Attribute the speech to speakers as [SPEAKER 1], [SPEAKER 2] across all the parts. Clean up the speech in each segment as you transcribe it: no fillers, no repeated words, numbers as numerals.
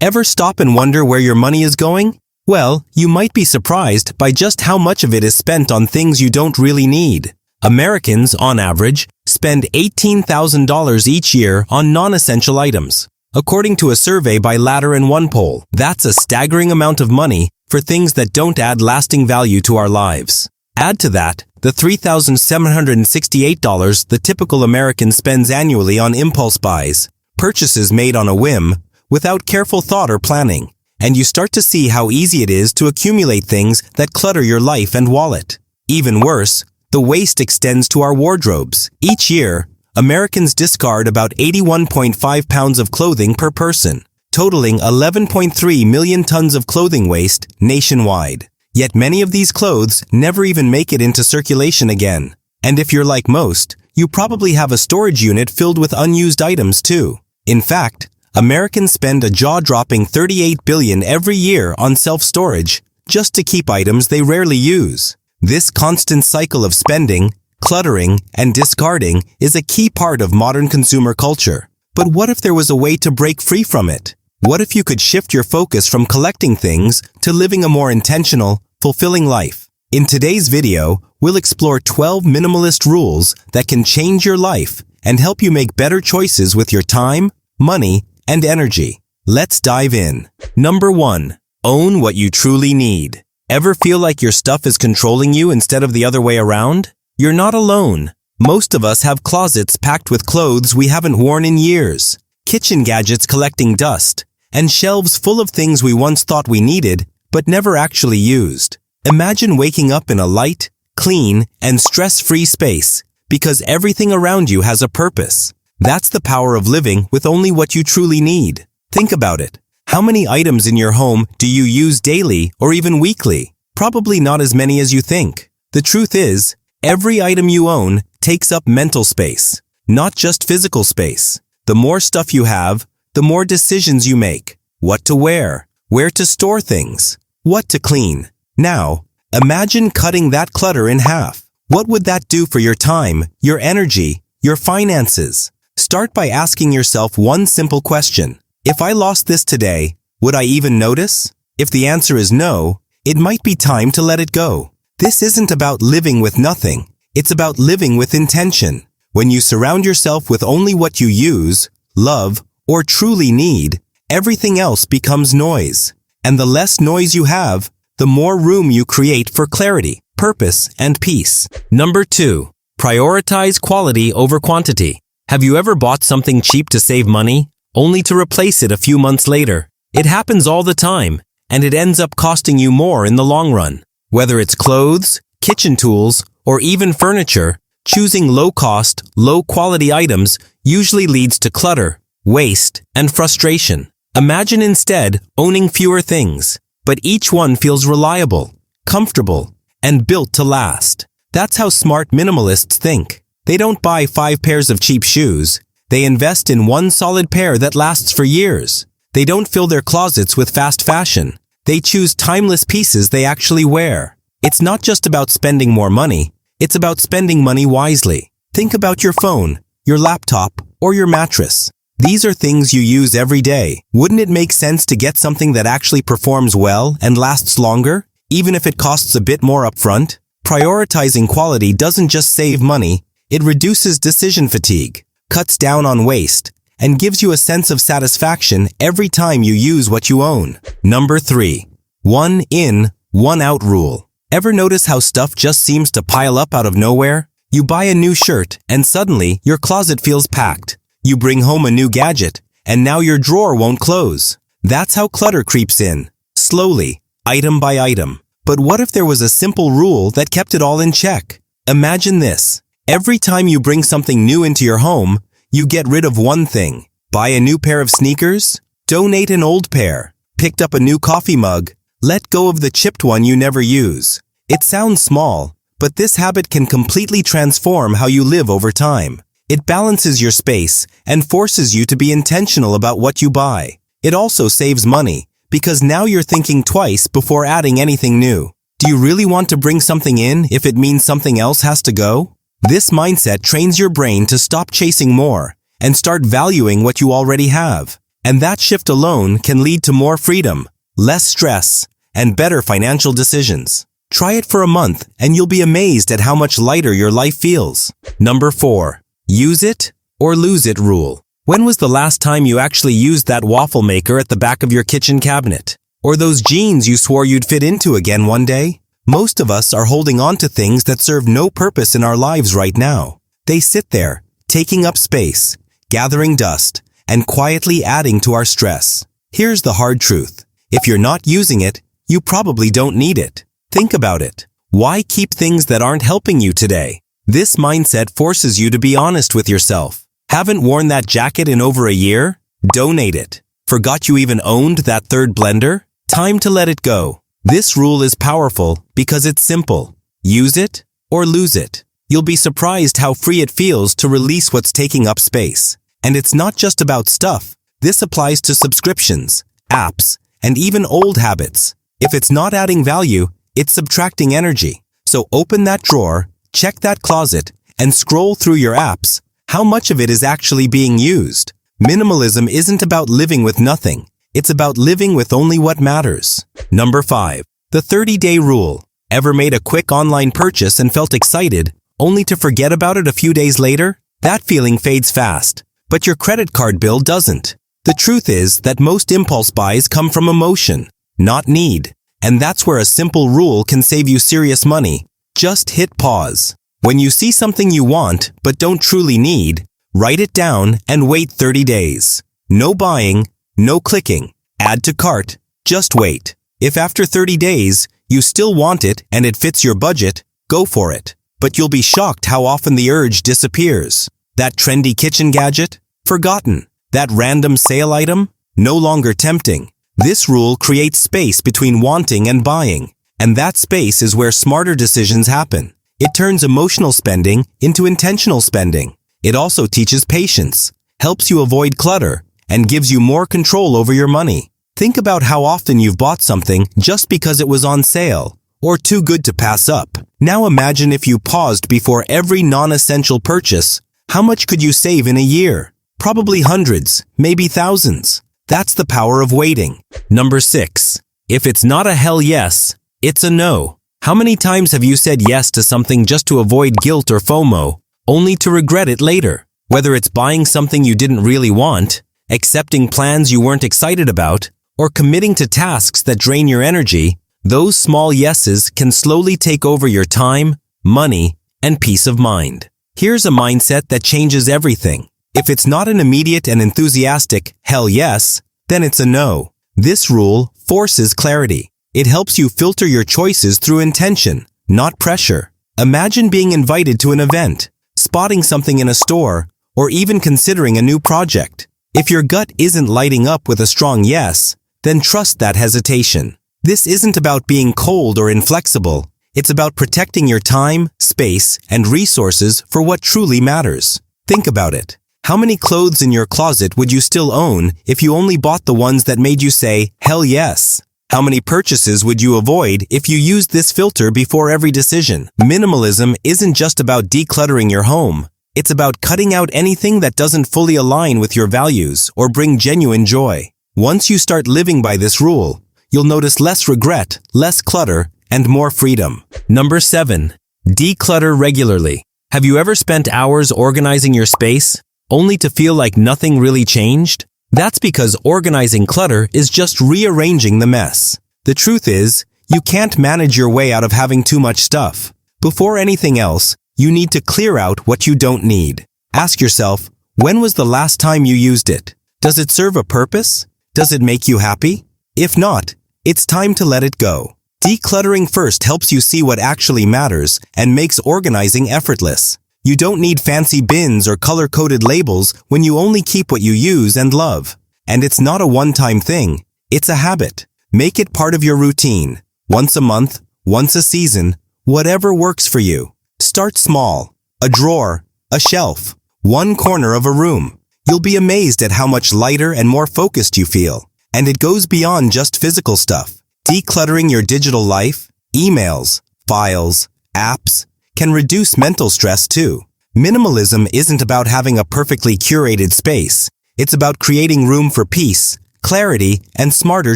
[SPEAKER 1] Ever stop and wonder where your money is going? Well, you might be surprised by just how much of it is spent on things you don't really need. Americans, on average, spend $18,000 each year on non-essential items. According to a survey by Ladder and OnePoll, that's a staggering amount of money for things that don't add lasting value to our lives. Add to that the $3,768 the typical American spends annually on impulse buys, purchases made on a whim, without careful thought or planning, and you start to see how easy it is to accumulate things that clutter your life and wallet. Even worse, the waste extends to our wardrobes. Each year, Americans discard about 81.5 pounds of clothing per person, totaling 11.3 million tons of clothing waste nationwide. Yet many of these clothes never even make it into circulation again. And if you're like most, you probably have a storage unit filled with unused items too. In fact, Americans spend a jaw-dropping $38 billion every year on self-storage just to keep items they rarely use. This constant cycle of spending, cluttering, and discarding is a key part of modern consumer culture. But what if there was a way to break free from it? What if you could shift your focus from collecting things to living a more intentional, fulfilling life? In today's video, we'll explore 12 minimalist rules that can change your life and help you make better choices with your time, money, and energy. Let's dive in. Number 1. Own what you truly need. Ever feel like your stuff is controlling you instead of the other way around? You're not alone. Most of us have closets packed with clothes we haven't worn in years, kitchen gadgets collecting dust, and shelves full of things we once thought we needed but never actually used. Imagine waking up in a light, clean, and stress-free space because everything around you has a purpose. That's the power of living with only what you truly need. Think about it. How many items in your home do you use daily or even weekly? Probably not as many as you think. The truth is, every item you own takes up mental space, not just physical space. The more stuff you have, the more decisions you make. What to wear, where to store things, what to clean. Now, imagine cutting that clutter in half. What would that do for your time, your energy, your finances? Start by asking yourself one simple question. If I lost this today, would I even notice? If the answer is no, it might be time to let it go. This isn't about living with nothing. It's about living with intention. When you surround yourself with only what you use, love, or truly need, everything else becomes noise. And the less noise you have, the more room you create for clarity, purpose, and peace. Number 2. Prioritize quality over quantity. Have you ever bought something cheap to save money, only to replace it a few months later? It happens all the time, and it ends up costing you more in the long run. Whether it's clothes, kitchen tools, or even furniture, choosing low-cost, low-quality items usually leads to clutter, waste, and frustration. Imagine instead owning fewer things, but each one feels reliable, comfortable, and built to last. That's how smart minimalists think. They don't buy 5 pairs of cheap shoes. They invest in one solid pair that lasts for years. They don't fill their closets with fast fashion. They choose timeless pieces they actually wear. It's not just about spending more money. It's about spending money wisely. Think about your phone, your laptop, or your mattress. These are things you use every day. Wouldn't it make sense to get something that actually performs well and lasts longer, even if it costs a bit more upfront? Prioritizing quality doesn't just save money, it reduces decision fatigue, cuts down on waste, and gives you a sense of satisfaction every time you use what you own. Number 3. One in, one out rule. Ever notice how stuff just seems to pile up out of nowhere? You buy a new shirt, and suddenly your closet feels packed. You bring home a new gadget, and now your drawer won't close. That's how clutter creeps in, slowly, item by item. But what if there was a simple rule that kept it all in check? Imagine this. Every time you bring something new into your home, you get rid of one thing. Buy a new pair of sneakers, donate an old pair, picked up a new coffee mug, let go of the chipped one you never use. It sounds small, but this habit can completely transform how you live over time. It balances your space and forces you to be intentional about what you buy. It also saves money, because now you're thinking twice before adding anything new. Do you really want to bring something in if it means something else has to go? This mindset trains your brain to stop chasing more and start valuing what you already have. And that shift alone can lead to more freedom, less stress, and better financial decisions. Try it for a month and you'll be amazed at how much lighter your life feels. Number 4. Use it or lose it rule. When was the last time you actually used that waffle maker at the back of your kitchen cabinet? Or those jeans you swore you'd fit into again one day? Most of us are holding on to things that serve no purpose in our lives right now. They sit there, taking up space, gathering dust, and quietly adding to our stress. Here's the hard truth. If you're not using it, you probably don't need it. Think about it. Why keep things that aren't helping you today? This mindset forces you to be honest with yourself. Haven't worn that jacket in over a year? Donate it. Forgot you even owned that third blender? Time to let it go. This rule is powerful because it's simple. Use it or lose it. You'll be surprised how free it feels to release what's taking up space. And it's not just about stuff. This applies to subscriptions, apps, and even old habits. If it's not adding value, it's subtracting energy. So open that drawer, check that closet, and scroll through your apps. How much of it is actually being used? Minimalism isn't about living with nothing. It's about living with only what matters. Number 5. The 30-day rule. Ever made a quick online purchase and felt excited, only to forget about it a few days later? That feeling fades fast, but your credit card bill doesn't. The truth is that most impulse buys come from emotion, not need. And that's where a simple rule can save you serious money. Just hit pause. When you see something you want but don't truly need, write it down and wait 30 days. No buying, no clicking. Add to cart, just wait. If after 30 days you still want it and it fits your budget, go for it. But you'll be shocked how often the urge disappears. That trendy kitchen gadget? Forgotten. That random sale item? No longer tempting. This rule creates space between wanting and buying, and that space is where smarter decisions happen. It turns emotional spending into intentional spending. It also teaches patience, helps you avoid clutter, and gives you more control over your money. Think about how often you've bought something just because it was on sale, or too good to pass up. Now imagine if you paused before every non-essential purchase. How much could you save in a year? Probably hundreds, maybe thousands. That's the power of waiting. Number 6. If it's not a hell yes, it's a no. How many times have you said yes to something just to avoid guilt or FOMO, only to regret it later? Whether it's buying something you didn't really want, accepting plans you weren't excited about, or committing to tasks that drain your energy, those small yeses can slowly take over your time, money, and peace of mind. Here's a mindset that changes everything. If it's not an immediate and enthusiastic hell yes, then it's a no. This rule forces clarity. It helps you filter your choices through intention, not pressure. Imagine being invited to an event, spotting something in a store, or even considering a new project. If your gut isn't lighting up with a strong yes, then trust that hesitation. This isn't about being cold or inflexible. It's about protecting your time, space, and resources for what truly matters. Think about it. How many clothes in your closet would you still own if you only bought the ones that made you say, hell yes? How many purchases would you avoid if you used this filter before every decision? Minimalism isn't just about decluttering your home. It's about cutting out anything that doesn't fully align with your values or bring genuine joy. Once you start living by this rule, you'll notice less regret, less clutter, and more freedom. Number 7. Declutter regularly. Have you ever spent hours organizing your space, only to feel like nothing really changed? That's because organizing clutter is just rearranging the mess. The truth is, you can't manage your way out of having too much stuff. Before anything else, you need to clear out what you don't need. Ask yourself, when was the last time you used it? Does it serve a purpose? Does it make you happy? If not, it's time to let it go. Decluttering first helps you see what actually matters and makes organizing effortless. You don't need fancy bins or color-coded labels when you only keep what you use and love. And it's not a one-time thing. It's a habit. Make it part of your routine. Once a month, once a season, whatever works for you. Start small. A drawer, a shelf, one corner of a room. You'll be amazed at how much lighter and more focused you feel. And it goes beyond just physical stuff. Decluttering your digital life, emails, files, apps, can reduce mental stress too. Minimalism isn't about having a perfectly curated space. It's about creating room for peace, clarity, and smarter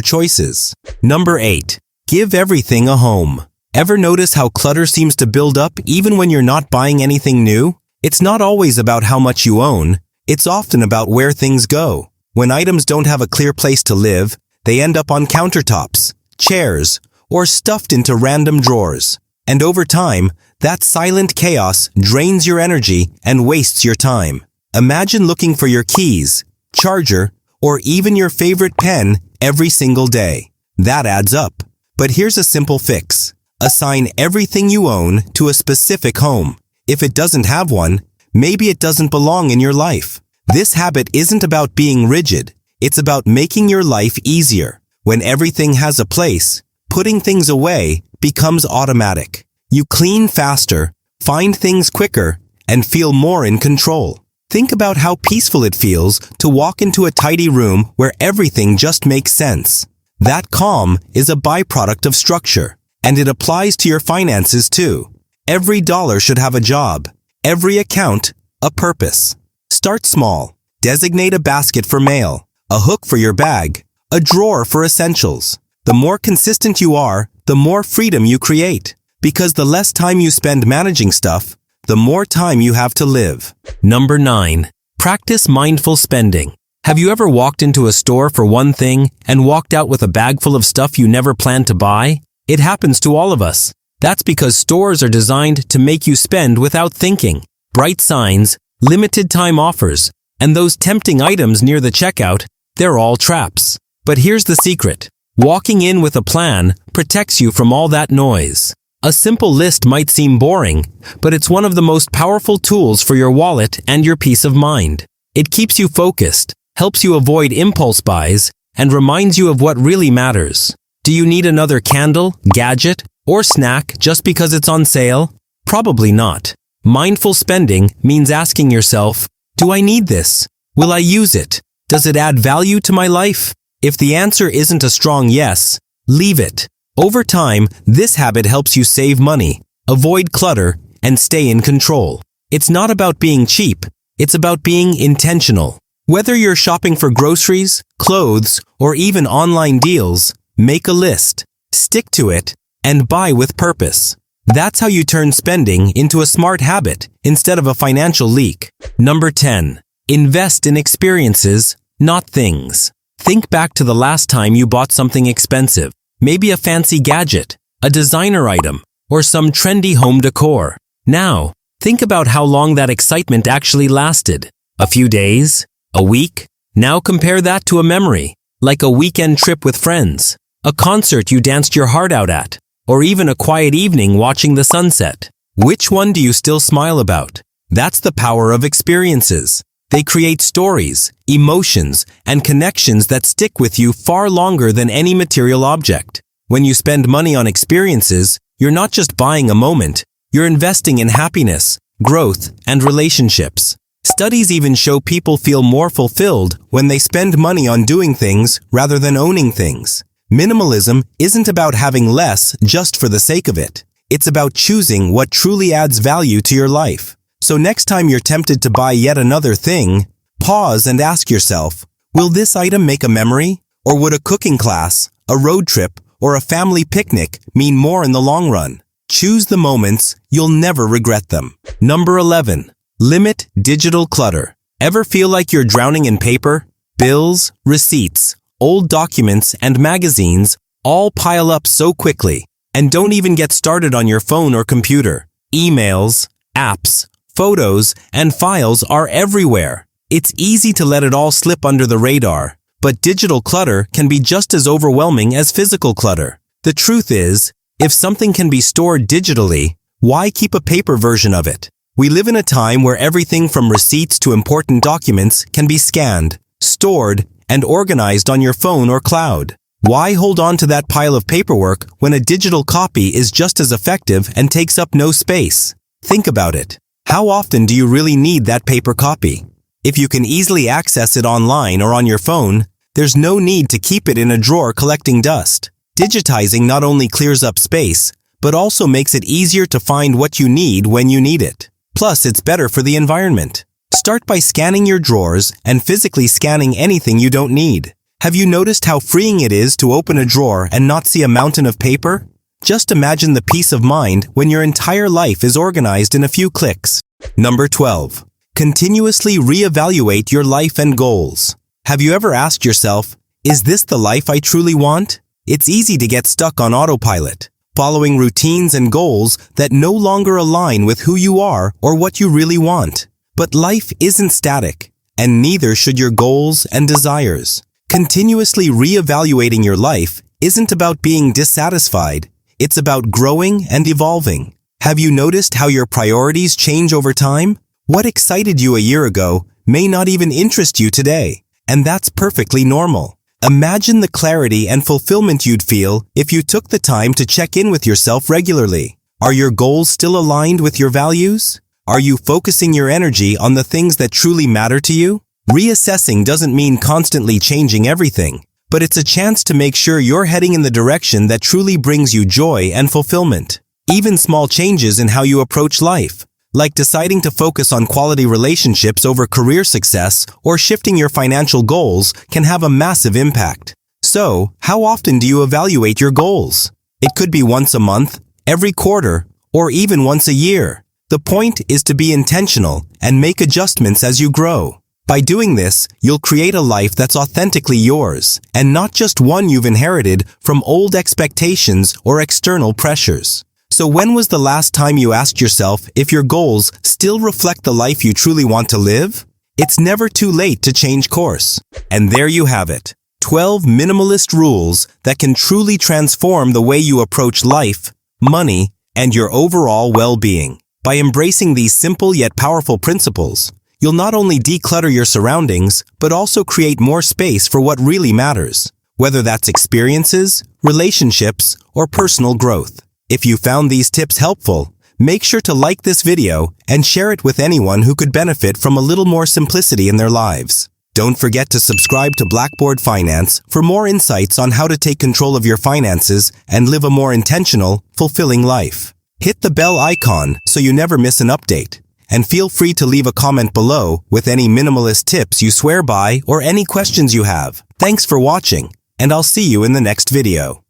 [SPEAKER 1] choices. Number 8. Give everything a home. Ever notice how clutter seems to build up even when you're not buying anything new? It's not always about how much you own. It's often about where things go. When items don't have a clear place to live, they end up on countertops, chairs, or stuffed into random drawers. And over time, that silent chaos drains your energy and wastes your time. Imagine looking for your keys, charger, or even your favorite pen every single day. That adds up. But here's a simple fix. Assign everything you own to a specific home. If it doesn't have one, maybe it doesn't belong in your life. This habit isn't about being rigid. It's about making your life easier. When everything has a place, putting things away becomes automatic. You clean faster, find things quicker, and feel more in control. Think about how peaceful it feels to walk into a tidy room where everything just makes sense. That calm is a byproduct of structure, and it applies to your finances too. Every dollar should have a job, every account, a purpose. Start small. Designate a basket for mail, a hook for your bag, a drawer for essentials. The more consistent you are, the more freedom you create. Because the less time you spend managing stuff, the more time you have to live. Number 9. Practice mindful spending. Have you ever walked into a store for one thing and walked out with a bag full of stuff you never planned to buy? It happens to all of us. That's because stores are designed to make you spend without thinking. Bright signs, limited time offers, and those tempting items near the checkout, they're all traps. But here's the secret. Walking in with a plan protects you from all that noise. A simple list might seem boring, but it's one of the most powerful tools for your wallet and your peace of mind. It keeps you focused, helps you avoid impulse buys, and reminds you of what really matters. Do you need another candle, gadget, or snack just because it's on sale? Probably not. Mindful spending means asking yourself, do I need this? Will I use it? Does it add value to my life? If the answer isn't a strong yes, leave it. Over time, this habit helps you save money, avoid clutter, and stay in control. It's not about being cheap, it's about being intentional. Whether you're shopping for groceries, clothes, or even online deals, make a list, stick to it, and buy with purpose. That's how you turn spending into a smart habit instead of a financial leak. Number 10. Invest in experiences, not things. Think back to the last time you bought something expensive. Maybe a fancy gadget, a designer item, or some trendy home decor. Now, think about how long that excitement actually lasted. A few days? A week? Now compare that to a memory, like a weekend trip with friends, a concert you danced your heart out at, or even a quiet evening watching the sunset. Which one do you still smile about? That's the power of experiences. They create stories, emotions, and connections that stick with you far longer than any material object. When you spend money on experiences, you're not just buying a moment, you're investing in happiness, growth, and relationships. Studies even show people feel more fulfilled when they spend money on doing things rather than owning things. Minimalism isn't about having less just for the sake of it. It's about choosing what truly adds value to your life. So next time you're tempted to buy yet another thing, pause and ask yourself, will this item make a memory? Or would a cooking class, a road trip, or a family picnic mean more in the long run? Choose the moments, you'll never regret them. Number 11. Limit digital clutter. Ever feel like you're drowning in paper? Bills, receipts, old documents, and magazines all pile up so quickly. And don't even get started on your phone or computer. Emails, apps, photos, and files are everywhere. It's easy to let it all slip under the radar, but digital clutter can be just as overwhelming as physical clutter. The truth is, if something can be stored digitally, why keep a paper version of it? We live in a time where everything from receipts to important documents can be scanned, stored, and organized on your phone or cloud. Why hold on to that pile of paperwork when a digital copy is just as effective and takes up no space? Think about it. How often do you really need that paper copy? If you can easily access it online or on your phone, there's no need to keep it in a drawer collecting dust. Digitizing not only clears up space, but also makes it easier to find what you need when you need it. Plus, it's better for the environment. Start by scanning your drawers and physically scanning anything you don't need. Have you noticed how freeing it is to open a drawer and not see a mountain of paper? Just imagine the peace of mind when your entire life is organized in a few clicks. Number 12. Continuously reevaluate your life and goals. Have you ever asked yourself, is this the life I truly want? It's easy to get stuck on autopilot, following routines and goals that no longer align with who you are or what you really want. But life isn't static, and neither should your goals and desires. Continuously reevaluating your life isn't about being dissatisfied. It's about growing and evolving. Have you noticed how your priorities change over time? What excited you a year ago may not even interest you today, and that's perfectly normal. Imagine the clarity and fulfillment you'd feel if you took the time to check in with yourself regularly. Are your goals still aligned with your values? Are you focusing your energy on the things that truly matter to you? Reassessing doesn't mean constantly changing everything, but it's a chance to make sure you're heading in the direction that truly brings you joy and fulfillment. Even small changes in how you approach life, like deciding to focus on quality relationships over career success or shifting your financial goals, can have a massive impact. So, how often do you evaluate your goals? It could be once a month, every quarter, or even once a year. The point is to be intentional and make adjustments as you grow. By doing this, you'll create a life that's authentically yours, and not just one you've inherited from old expectations or external pressures. So when was the last time you asked yourself if your goals still reflect the life you truly want to live? It's never too late to change course. And there you have it. 12 minimalist rules that can truly transform the way you approach life, money, and your overall well-being. By embracing these simple yet powerful principles, you'll not only declutter your surroundings, but also create more space for what really matters, whether that's experiences, relationships, or personal growth. If you found these tips helpful, make sure to like this video and share it with anyone who could benefit from a little more simplicity in their lives. Don't forget to subscribe to Blackboard Finance for more insights on how to take control of your finances and live a more intentional, fulfilling life. Hit the bell icon so you never miss an update. And feel free to leave a comment below with any minimalist tips you swear by or any questions you have. Thanks for watching, and I'll see you in the next video.